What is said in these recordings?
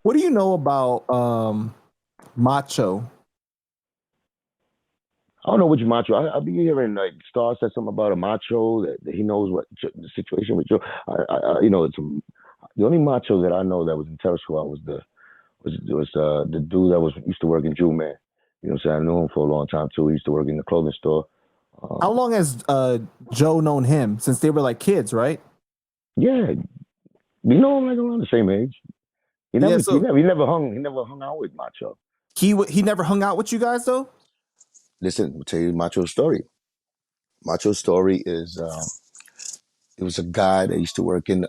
What do you know about Macho? I don't know which macho. I be hearing like Star said something about a macho that he knows what the situation with Joe. It's the only macho that I know that was in Terror Squad was the dude that was used to work in Jew Man. You know what I'm saying? I knew him for a long time too. He used to work in the clothing store. How Um, long has Joe known him since they were like kids, right? yeah, we know him like around the same age. He Yeah. never he So never he never hung he never hung out with Macho. he never hung out with you guys though. Listen, I'll tell you Macho's story. Macho's story is it was a guy that used to work in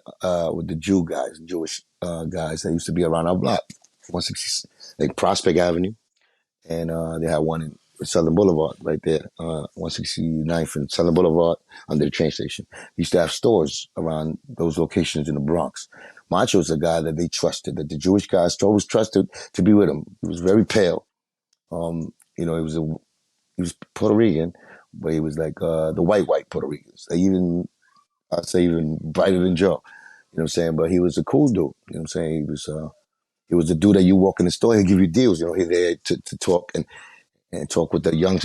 with the Jew guys, Jewish guys that used to be around our block, 160, like Prospect Avenue, and they had one in Southern Boulevard right there, 169th and Southern Boulevard under the train station. He used to have stores around those locations in the Bronx. Macho's a guy that they trusted, that the Jewish guys always trusted to be with him. He was very pale. He was Puerto Rican, but he was like the white Puerto Ricans. They even I'd say even brighter than Joe. You know what I'm saying? But he was a cool dude. You know what I'm saying? He was the dude that you walk in the store, he'd give you deals. You know, he's there to talk and talk with the young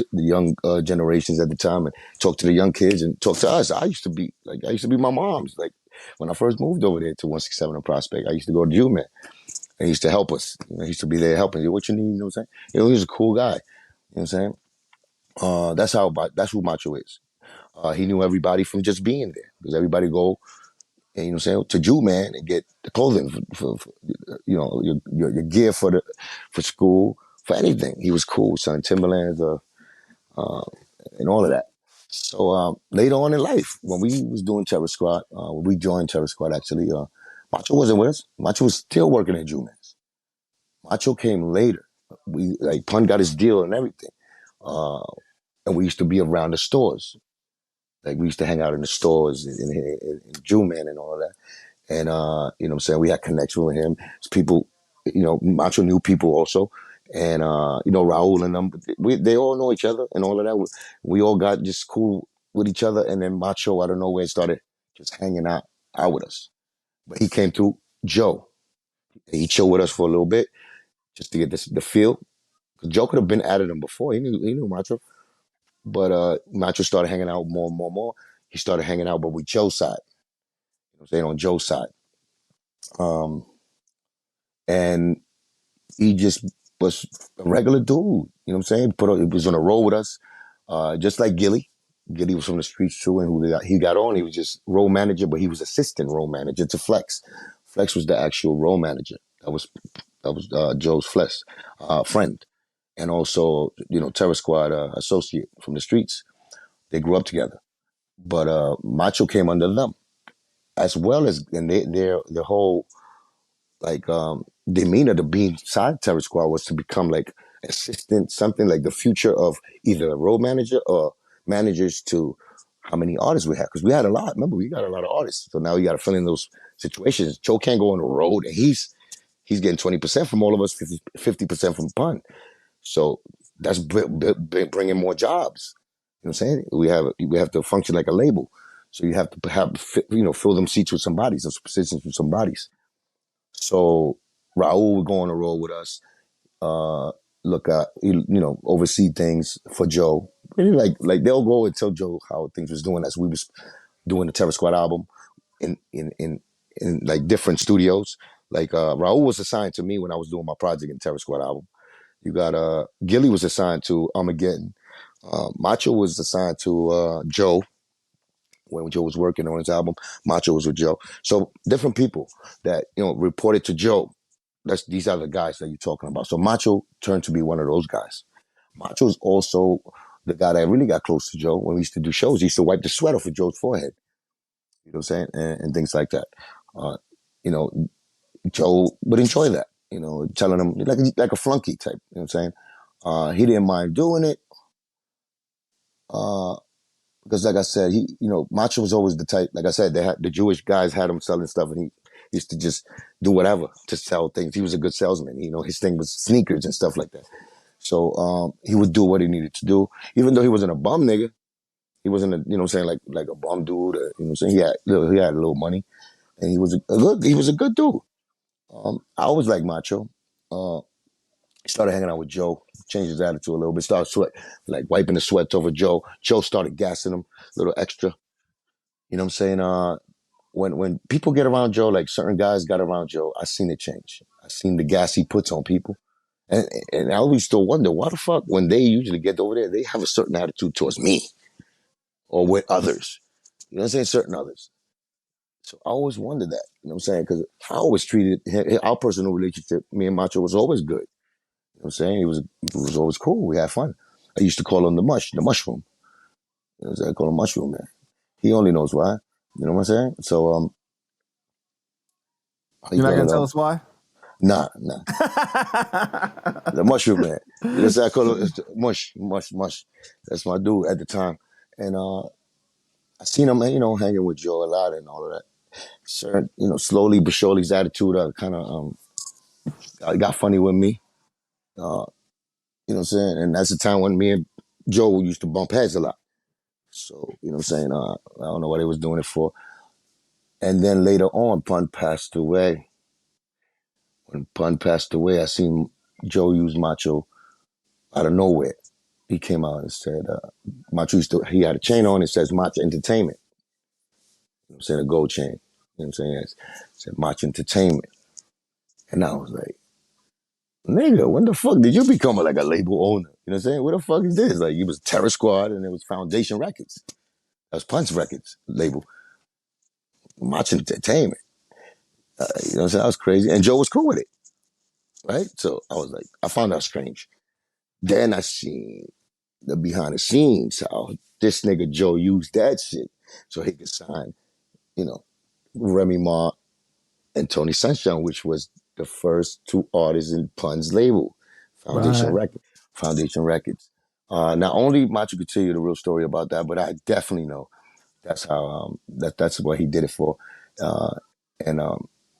generations at the time, and talk to the young kids and talk to us. I used to be my mom's. Like when I first moved over there to 167 in Prospect, I used to go to Human. And he used to help us. You know, he used to be there helping you. What you need? You know what I'm saying? He was a cool guy. You know what I'm saying? That's who Macho is. He knew everybody from just being there because everybody go and you know what I'm saying to Jew Man and get the clothing for your gear for school for anything. He was cool, son. Timberlands, uh, and all of that. So later on in life, when we was doing Terror Squad, when we joined Terror Squad actually, Macho wasn't with us. Macho was still working at Jew Man's. Macho came later. We like Pun got his deal and everything, uh, and we used to be around the stores. Like we used to hang out in the stores in Jew Man and all of that. And you know what I'm saying, we had connection with him. It's people, Macho knew people also. And Raul and them, they all know each other and all of that. We all got just cool with each other. And then Macho out of nowhere started just hanging out with us. But he came through Joe. He chilled with us for a little bit just to get the feel. Because Joe could have been at him before. He knew Macho. But Macho started hanging out more and more and more. He started hanging out, but with Joe's side. You know what I'm saying, on Joe's side. Um, and he just was a regular dude. You know what I'm saying? He was on a roll with us, just like Gilly. Gilly was from the streets too, and he got on. He was just role manager, but he was assistant role manager to Flex. Flex was the actual role manager. That was Joe's Flex friend, and also Terror Squad associate from the streets. They grew up together, but Macho came under them as well as and their whole like demeanor to be inside Terror Squad was to become like assistant, something like the future of either a road manager or managers to how many artists we had. Because we had a lot. Remember, we got a lot of artists. So now you got to fill in those situations. Joe can't go on the road and he's getting 20% from all of us, 50% from Pun. So that's bringing more jobs. You know what I'm saying? We have to function like a label. So you have to fill them seats with some bodies, those positions with some bodies. So Raul would go on the road with us, uh, oversee things for Joe. Really like they'll go and tell Joe how things was doing as we was doing the Terror Squad album in like different studios. Like Raul was assigned to me when I was doing my project in Terror Squad album. You got Gilly was assigned to Armageddon. Macho was assigned to Joe when Joe was working on his album. Macho was with Joe. So different people that reported to Joe. These are the guys that you're talking about. So Macho turned to be one of those guys. Macho is also the guy that really got close to Joe when we used to do shows. He used to wipe the sweat off of Joe's forehead. You know what I'm saying? And things like that. Uh, you know, Joe would enjoy that. Telling him like a flunky type. You know what I'm saying? He didn't mind doing it. Uh, because like I said, Macho was always the type. Like I said, the Jewish guys had him selling stuff, and he used to just do whatever to sell things. He was a good salesman. His thing was sneakers and stuff like that. So he would do what he needed to do, even though he wasn't a bum nigga. He wasn't a, what I'm saying, like a bum dude. You know what I'm saying? He had a little money, and he was a good dude. I always liked Macho. Started hanging out with Joe, changed his attitude a little bit, started like wiping the sweat over Joe. Joe started gassing him a little extra. You know what I'm saying? When people get around Joe, like certain guys got around Joe, I seen it change. I seen the gas he puts on people. And I always still wonder, why the fuck, when they usually get over there, they have a certain attitude towards me or with others. You know what I'm saying? Certain others. So I always wondered that. You know what I'm saying? Because I always treated our personal relationship, me and Macho, was always good. You know what I'm saying? It was always cool. We had fun. I used to call him the mushroom. You know what I'm saying? I call him mushroom, man. He only knows why. You know what I'm saying? So, You're not gonna tell us why? Nah. The mushroom man. You know what I call him? Mush. That's my dude at the time. And I seen him, hanging with Joe a lot and all of that. Certain, slowly but surely his attitude kind of got funny with me. You know what I'm saying? And that's the time when me and Joe used to bump heads a lot. So, you know what I'm saying? I don't know what he was doing it for. And then later on, Pun passed away. When Pun passed away, I seen Joe use Macho out of nowhere. He came out and said, Macho he had a chain on, it says Macho Entertainment. You know what I'm saying? A gold chain. You know what I'm saying? It said Macho Entertainment. And I was like, nigga, when the fuck did you become like a label owner? You know what I'm saying? What the fuck is this? Like, he was Terror Squad and it was Foundation Records. That was Punch Records label. Macho Entertainment. You know what I'm saying? That was crazy. And Joe was cool with it. Right? So I was like, I found that strange. Then I seen the behind the scenes, how this nigga Joe used that shit so he could sign, Remy Ma and Tony Sunshine, which was the first two artists in Pun's label, Right. Foundation Records. Not only Macho could tell you the real story about that, but I definitely know that's how that's what he did it for, and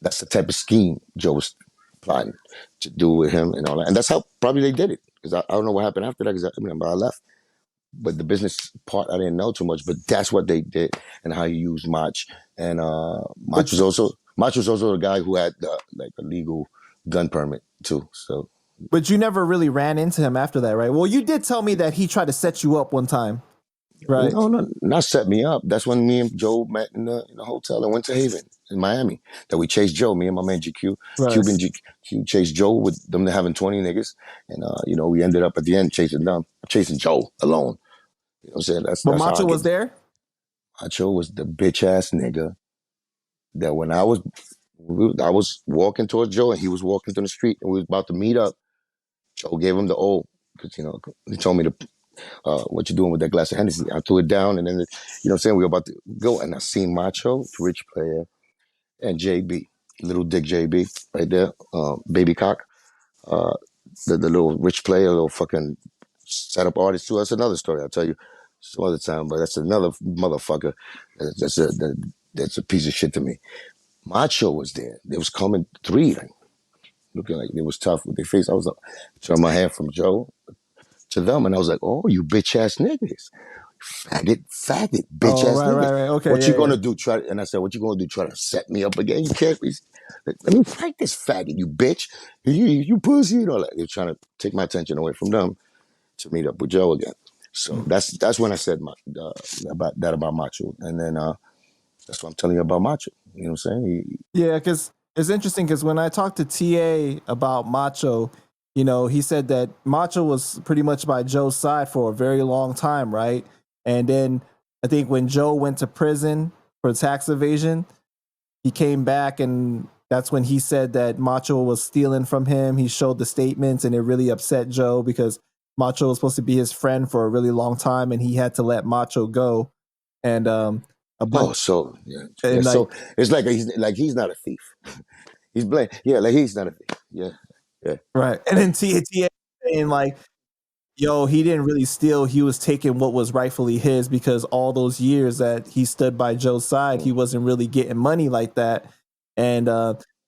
that's the type of scheme Joe was plotting to do with him and all that, and that's how probably they did it. Because I don't know what happened after that. Because I left, but the business part I didn't know too much. But that's what they did and how he used Mach. And Mach But was also the guy who had like a legal gun permit too. So. but you never really ran into him after that, right? Well, you did tell me that he tried to set you up one time, right? No, not set me up. That's when me and Joe met in the hotel in Winter Haven in Miami. That we chased Joe, me and my man GQ. Right. Cuban GQ chased Joe with them having 20 niggas. And, we ended up at the end chasing Joe alone. You know what I'm saying? But That's how I Macho get. was there? Macho was the bitch ass nigga that when I was walking towards Joe and he was walking through the street and we was about to meet up, Joe gave him the old, because, he told me to, what you doing with that glass of Hennessy? I threw it down and then, you know what I'm saying? We were about to go and I seen Macho, Rich Player, and JB, Little Dick JB, right there, Baby Cock, uh, the little Rich Player, little fucking setup artist too. That's another story I'll tell you some other time, but that's another motherfucker. That's a piece of shit to me. Macho was there. They was coming three, like, looking like it was tough with their face. I was like, turn my hand from Joe to them, and I was like, "Oh, you bitch ass niggas, faggot, bitch Oh, ass niggas. right. Okay, What you yeah. gonna do? And I said, what you gonna do? Try to set me up again? You can't. Let me fight this faggot, you bitch. You pussy, like they're trying to take my attention away from them to meet up with Joe again. So that's when I said about Macho, and then that's what I'm telling you about Macho. You know what I'm saying? Yeah, because it's interesting because when I talked to TA about Macho, he said that Macho was pretty much by Joe's side for a very long time, right? And then I think when Joe went to prison for tax evasion, he came back and that's when he said that Macho was stealing from him. He showed the statements and it really upset Joe because Macho was supposed to be his friend for a really long time and he had to let Macho go. And a bunch So yeah, and so like it's like he's not a thief. He's blamed. Yeah, like he's not a thief. Yeah. right. And then TA saying like, yo, he didn't really steal. He was taking what was rightfully his because all those years that he stood by Joe's side, he wasn't really getting money like that. And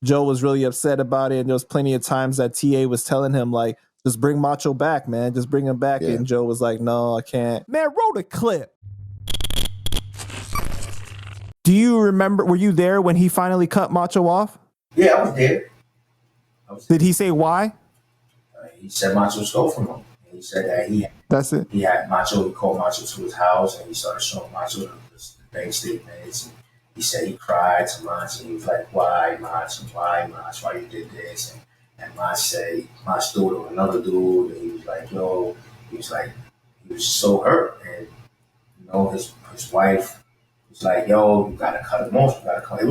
Joe was really upset about it. And there was plenty of times that TA was telling him like, just bring Macho back, man. Just bring him back. Yeah. And Joe was like, no, I can't. Man, roll the clip. Do you remember? Were you there when he finally cut Macho off? Yeah, I was there. Did he say why? He said Macho stole from him. And he said that That's it. he had Macho. He called Macho to his house and he started showing Macho the bank statements. And he said he cried to Macho. He was like, "Why, Macho? Why, Macho? Why you did this?" And Macho said, Macho threw it on another dude. And he was like, "Yo," he was like, he was so hurt. And you know, his wife was like, "Yo, you gotta cut him off. You gotta cut." It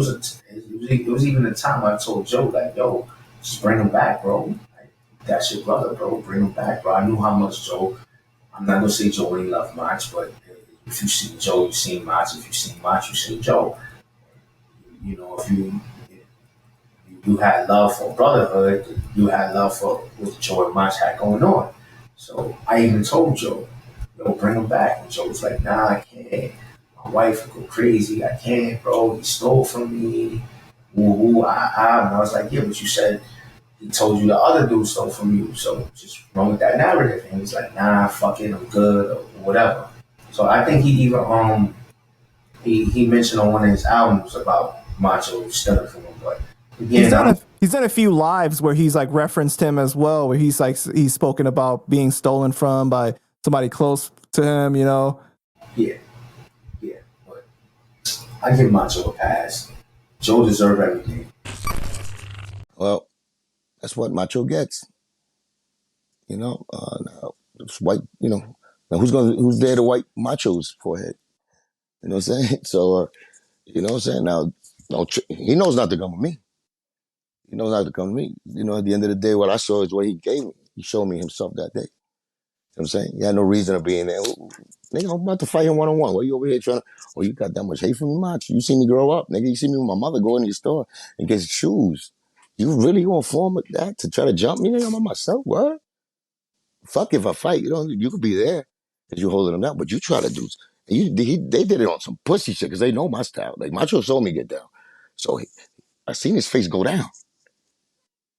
was even a time I told Joe like, "Yo, just bring him back, bro. Like, that's your brother, bro. Bring him back, bro." I knew how much Joe. I'm not gonna say Joe really loved Mach, but if you see Joe, you see Mach. If you see Mach, you see Joe. You know, if you had love for brotherhood, you had love for what Joe and Mach had going on. So I even told Joe, "Yo, bring him back." And Joe was like, "Nah, I can't. My wife would go crazy. I can't, bro. He stole from me. Woo, woo, ah." And I was like, "Yeah, but you said he told you the other dude stole from you. So just run with that narrative." And he's like, "Nah, fuck it, I'm good," or whatever. So I think he even he mentioned on one of his albums about Macho stealing from him. But again, he's done a few lives where he's like referenced him as well, where he's like he's spoken about being stolen from by somebody close to him, you know. Yeah, yeah. But I give Macho a pass. Joe deserved everything. Well, that's what Macho gets. You know, now, it's white. You know, now who's there to wipe Macho's forehead? You know what I'm saying? So, you know what I'm saying? Now, no, he knows not to come with me. He knows not to come with me. You know, at the end of the day, what I saw is what he gave me. He showed me himself that day. You know what I'm saying? He had no reason of being there. Nigga, I'm about to fight him one-on-one. What are you over here trying to? Oh, you got that much hate for me, Macho? You see me grow up, nigga. You see me with my mother go in the store and get shoes. You really gonna form with that to try to jump me? Nigga, I'm on myself. What? Fuck if I fight. You could be there because you holding them down, but you try to do. They did it on some pussy shit because they know my style. Like Macho saw me get down, so I seen his face go down.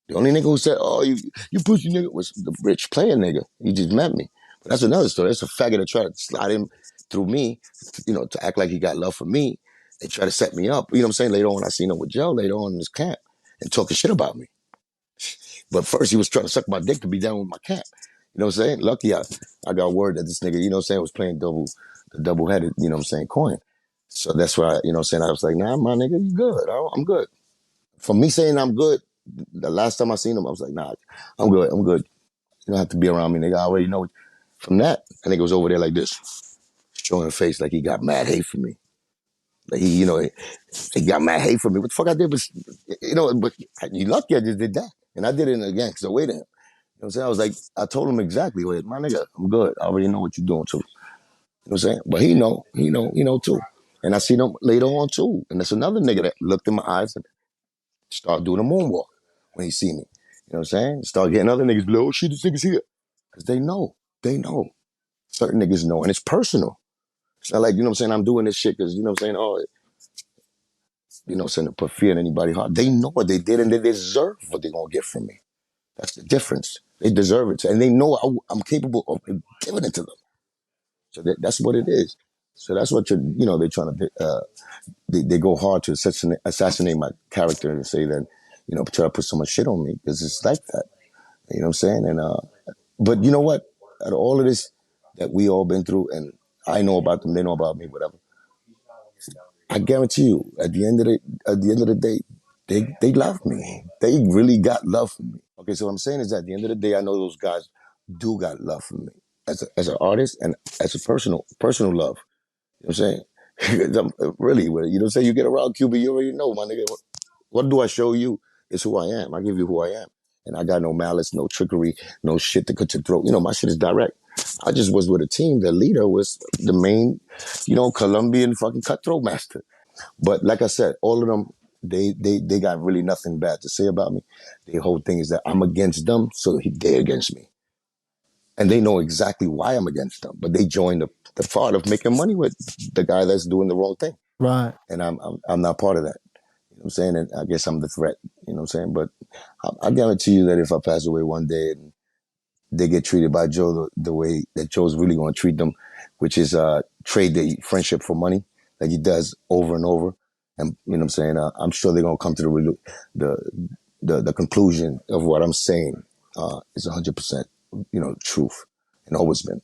The only nigga who said, "Oh, you pussy nigga," was the rich player nigga. He just met me. But that's another story. That's a faggot that tried to slide him through me, to act like he got love for me. They try to set me up. You know what I'm saying? Later on, I seen him with Joe later on in his camp and talking shit about me. But first, he was trying to suck my dick to be down with my camp. You know what I'm saying? Lucky I got word that this nigga, you know what I'm saying, was playing double-headed, you know what I'm saying, coin. So that's why, you know what I'm saying, I was like, nah, my nigga, you good. I'm good. From me saying I'm good, the last time I seen him, I was like, nah, I'm good. I'm good. You don't have to be around me, nigga. I already know it. From that, I think it was over there like this, showing face like he got mad hate for me. Like he got mad hate for me. What the fuck I did was, but you lucky I just did that. And I did it again because I waited him. You know what I'm saying? I was like, I told him exactly, wait, my nigga, I'm good. I already know what you're doing too. You know what I'm saying? But he know too. And I seen him later on too. And there's another nigga that looked in my eyes and started doing a moonwalk when he see me. You know what I'm saying? Start getting other niggas below, oh shit, this nigga's here. Because they know. They know. Certain niggas know. And it's personal. It's not like, you know what I'm saying, I'm doing this shit because, you know what I'm saying, oh, you know what I'm saying, to put fear in anybody's heart. They know what they did and they deserve what they're going to get from me. That's the difference. They deserve it. And they know I'm capable of giving it to them. So that's what it is. So that's what they're trying to, they go hard to assassinate my character and say that, try to put so much shit on me because it's like that. You know what I'm saying? And, but you know what? Out of all of this that we all been through and I know about them, they know about me, whatever. I guarantee you, at the end of the day, they love me. They really got love for me. Okay, so what I'm saying is that at the end of the day, I know those guys do got love for me as an artist and as a personal love. You know what I'm saying? Really, you know what I'm saying? You get around Cuban, you already know, my nigga. What do I show you? It's who I am. I give you who I am. And I got no malice, no trickery, no shit to cut your throat. My shit is direct. I just was with a team. The leader was the main, Colombian fucking cutthroat master. But like I said, all of them, they got really nothing bad to say about me. The whole thing is that I'm against them, so they're against me. And they know exactly why I'm against them. But they joined the part of making money with the guy that's doing the wrong thing. Right. And I'm not part of that. You know what I'm saying? And I guess I'm the threat. You know what I'm saying? But I guarantee you that if I pass away one day and they get treated by Joe the way that Joe's really going to treat them, which is trade their friendship for money, like he does over and over. And you know what I'm saying? I'm sure they're gonna come to the conclusion of what I'm saying is 100%, truth, and always been.